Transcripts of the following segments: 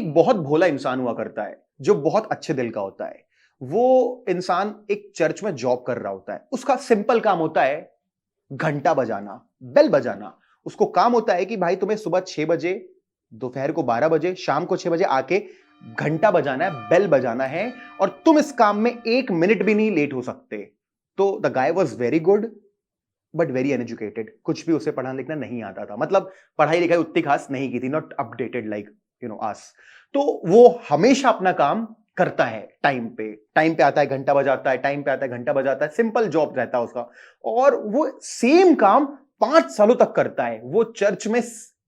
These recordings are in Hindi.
एक बहुत भोला इंसान हुआ करता है जो बहुत अच्छे दिल का होता है। वो इंसान एक चर्च में जॉब कर रहा होता है। उसका सिंपल काम होता है घंटा बजाना, बेल बजाना। उसको काम होता है कि भाई तुम्हें सुबह 6 बजे, दोपहर को 12 बजे, शाम को 6 बजे आके घंटा बजाना है, बेल बजाना है और तुम इस काम में 1 मिनट भी नहीं लेट हो सकते। तो the guy was very good but very uneducated. कुछ भी उसे पढ़ना लिखना नहीं आता था, मतलब पढ़ाई लिखाई उतनी खास नहीं की थी, नॉट अपडेटेड लाइक आस। तो वो हमेशा अपना काम करता है टाइम पे आता है, घंटा बजाता है, टाइम पे आता है, घंटा बजाता है, सिंपल जॉब रहता है उसका। और वो सेम काम 5 सालों तक करता है। वो चर्च में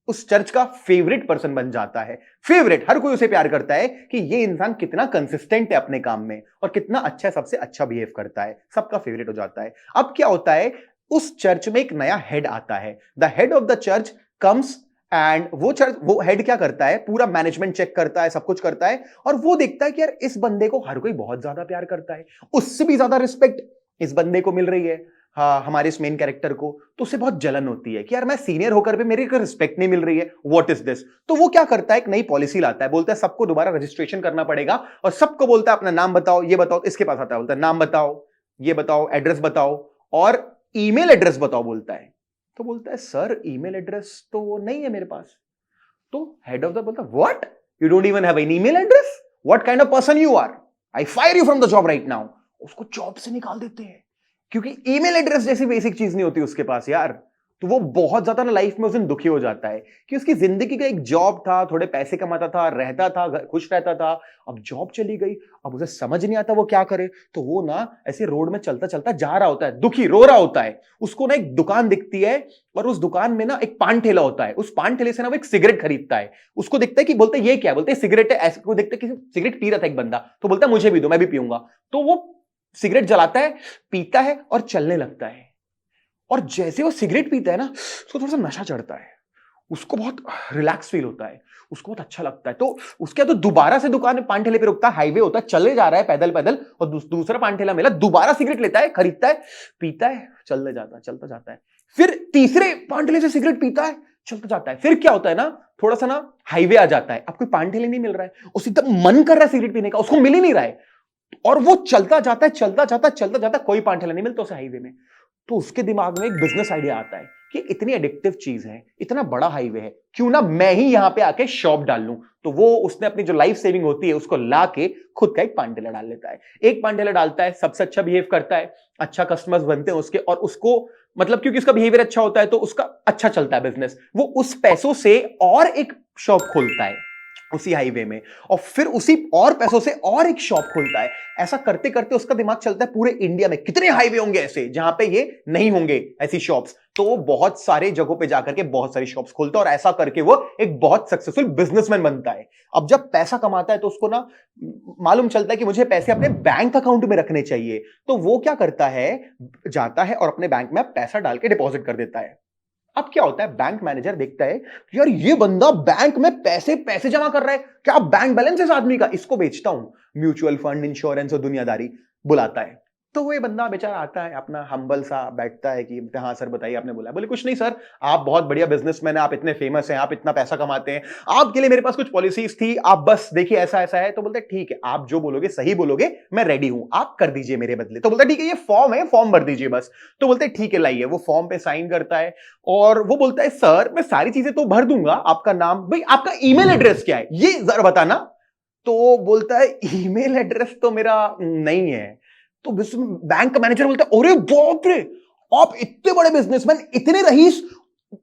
उस चर्च का फेवरेट पर्सन बन जाता है। फेवरेट, हर कोई उसे प्यार करता है कि ये इंसान कितना कंसिस्टेंट है अपने काम में और कितना अच्छा, सबसे अच्छा बिहेव करता है, सबका फेवरेट हो जाता है। अब क्या होता है, उस चर्च में एक नया हेड आता है। The head of the church comes and वो हेड क्या करता है, पूरा मैनेजमेंट चेक करता है, सब कुछ करता है और वो देखता है कि यार इस बंदे को हर कोई बहुत ज्यादा प्यार करता है, उससे भी ज्यादा रिस्पेक्ट इस बंदे को मिल रही है। हाँ, हमारे इस मेन कैरेक्टर को तो उसे बहुत जलन होती है कि यार मैं सीनियर होकर भी मेरी रिस्पेक्ट नहीं मिल रही है, व्हाट इज दिस। तो वो क्या करता है, एक नई पॉलिसी लाता है, बोलता है सबको दोबारा रजिस्ट्रेशन करना पड़ेगा और सबको बोलता है अपना नाम बताओ, ये बताओ। इसके पास आता है, बोलता है नाम बताओ, ये बताओ, एड्रेस बताओ और ईमेल एड्रेस बताओ बोलता है। तो बोलता है सर ईमेल एड्रेस तो नहीं है मेरे पास। तो हेड ऑफ द बोलता, what, you don't even have an email address, what kind of person you are, I fire you from the job right now. उसको जॉब से निकाल देते हैं क्योंकि ईमेल एड्रेस जैसी बेसिक चीज नहीं होती उसके पास यार। तो वो बहुत ज्यादा ना लाइफ में उस दिन दुखी हो जाता है कि उसकी जिंदगी का एक जॉब था, थोड़े पैसे कमाता था, रहता था, खुश रहता था। अब जॉब चली गई, अब उसे समझ नहीं आता वो क्या करे। तो वो ना ऐसे रोड में चलता चलता जा रहा होता है, दुखी रो रहा होता है। उसको ना एक दुकान दिखती है और उस दुकान में ना एक पान ठेला होता है। उस पान ठेले से ना वो एक सिगरेट खरीदता है। उसको दिखता है कि, बोलते ये क्या है, बोलते सिगरेट है। ऐसे को देखते कि सिगरेट पी रहा था एक बंदा, तो बोलता है मुझे भी दो, मैं भी पीऊंगा। तो वो सिगरेट जलाता है, पीता है और चलने लगता है। और जैसे वो सिगरेट पीता है ना, उसको थोड़ा सा नशा चढ़ता है, उसको बहुत रिलैक्स फील होता है, उसको बहुत अच्छा लगता है। तो उसके तो दोबारा से दुकान में पान ठेले पे रुकता है, हाईवे होता है, चले जा रहा है पैदल पैदल और दूसरा पान ठेला मिला, दोबारा सिगरेट लेता है, खरीदता है, पीता है, चलते जाता है, चलता जाता है। फिर तीसरे पान ठेले से सिगरेट पीता है, चलता जाता है। फिर क्या होता है ना, थोड़ा सा ना हाईवे आ जाता है, अब कोई पान ठेले नहीं मिल रहा है, उसे एकदम मन कर रहा है सिगरेट पीने का, उसको मिल ही नहीं रहा है और वो चलता जाता है, चलता जाता है, चलता जाता है, कोई पान ठेला नहीं मिलता उसे हाईवे में। तो उसके दिमाग में एक बिजनेस आइडिया आता है कि इतनी एडिक्टिव चीज है, इतना बड़ा हाईवे है, क्यों ना मैं ही यहां पे आके शॉप डाल लूं। तो वो उसने अपनी जो लाइफ सेविंग होती है उसको ला के खुद का एक पान ठेला डाल लेता है। एक पान ठेला डालता है, सबसे अच्छा बिहेव करता है, अच्छा कस्टमर्स बनते हैं उसके, और उसको मतलब क्योंकि उसका बिहेवियर अच्छा होता है तो उसका अच्छा चलता है बिजनेस। वो उस पैसों से और एक शॉप खोलता है उसी हाईवे में और फिर उसी और पैसों से और एक शॉप खोलता है। ऐसा करते करते उसका दिमाग चलता है पूरे इंडिया में कितने हाईवे होंगे ऐसे जहां पे ये नहीं होंगे ऐसी शॉप्स। तो वो बहुत सारे जगहों पे जाकर के बहुत सारी शॉप्स खोलता है और ऐसा करके वो एक बहुत सक्सेसफुल बिजनेसमैन बनता है। अब जब पैसा कमाता है तो उसको ना मालूम चलता है कि मुझे पैसे अपने बैंक अकाउंट में रखने चाहिए। तो वो क्या करता है, जाता है और अपने बैंक में पैसा डाल के डिपॉजिट कर देता है। अब क्या होता है, बैंक मैनेजर देखता है यार ये बंदा बैंक में पैसे पैसे जमा कर रहा है, क्या बैंक बैलेंस है इस आदमी का, इसको बेचता हूं। म्यूचुअल फंड, इंश्योरेंस और दुनियादारी बुलाता है। तो वो ये बंदा बेचारा आता है, अपना हम्बल सा बैठता है कि हाँ सर बताइए आपने बोला। बोले कुछ नहीं सर, आप बहुत बढ़िया बिजनेसमैन हैं, आप इतने फेमस हैं, आप इतना पैसा कमाते हैं, आपके लिए मेरे पास कुछ पॉलिसीज थी, आप बस देखिए ऐसा ऐसा है। तो बोलते ठीक है, आप जो बोलोगे सही बोलोगे, मैं रेडी हूं, आप कर दीजिए मेरे बदले। तो बोलता ठीक है, ये फॉर्म है, फॉर्म भर दीजिए बस। तो बोलते ठीक है लाइए। वो फॉर्म पे साइन करता है और वो बोलता है सर मैं सारी चीजें तो भर दूंगा, आपका नाम, भाई आपका ईमेल एड्रेस क्या है ये जरा बताना। तो बोलता है ईमेल एड्रेस तो मेरा नहीं है। तो बैंक मैनेजर बोलता है अरे बाप रे, आप इतने बड़े बिजनेसमैन, इतने रईस,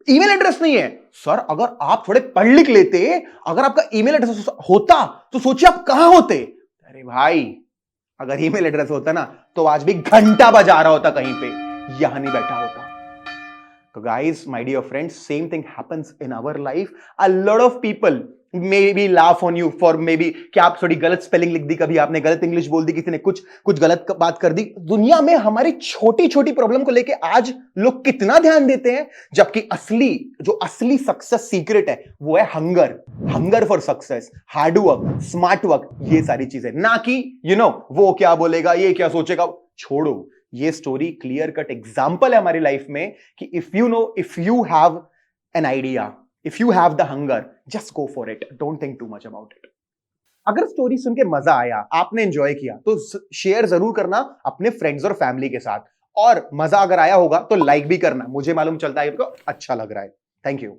ईमेल एड्रेस नहीं है। सर अगर आप थोड़े पढ़ लिख लेते, अगर आपका ईमेल एड्रेस होता तो सोचिए आप कहां होते। अरे भाई, अगर ईमेल एड्रेस होता ना तो आज भी घंटा बजा रहा होता कहीं पे, यहां नहीं बैठा होता। So guys, my dear friends, same thing happens in our life. A lot of people maybe laugh on you for maybe कि आप थोड़ी गलत स्पेलिंग लिख दी, कभी आपने गलत इंग्लिश बोल दी, किसी ने कुछ कुछ गलत बात कर दी। दुनिया में हमारी छोटी छोटी प्रॉब्लम को लेके आज लोग कितना ध्यान देते हैं, जबकि जो असली सक्सेस सीक्रेट है वो है hunger for success, hard work, smart work, ये सारी चीजें। ना कि वो क्या बोलेगा, ये क्या सोचेगा, छोड़ो। ये स्टोरी क्लियर कट एग्जांपल है हमारी लाइफ में कि if you have an idea, if you have the hunger, just go for it, don't think too much about it. अगर स्टोरी सुन के मजा आया, आपने एंजॉय किया, तो शेयर जरूर करना अपने फ्रेंड्स और फैमिली के साथ। और मजा अगर आया होगा तो लाइक भी करना, मुझे मालूम चलता है आपको अच्छा लग रहा है। Thank you.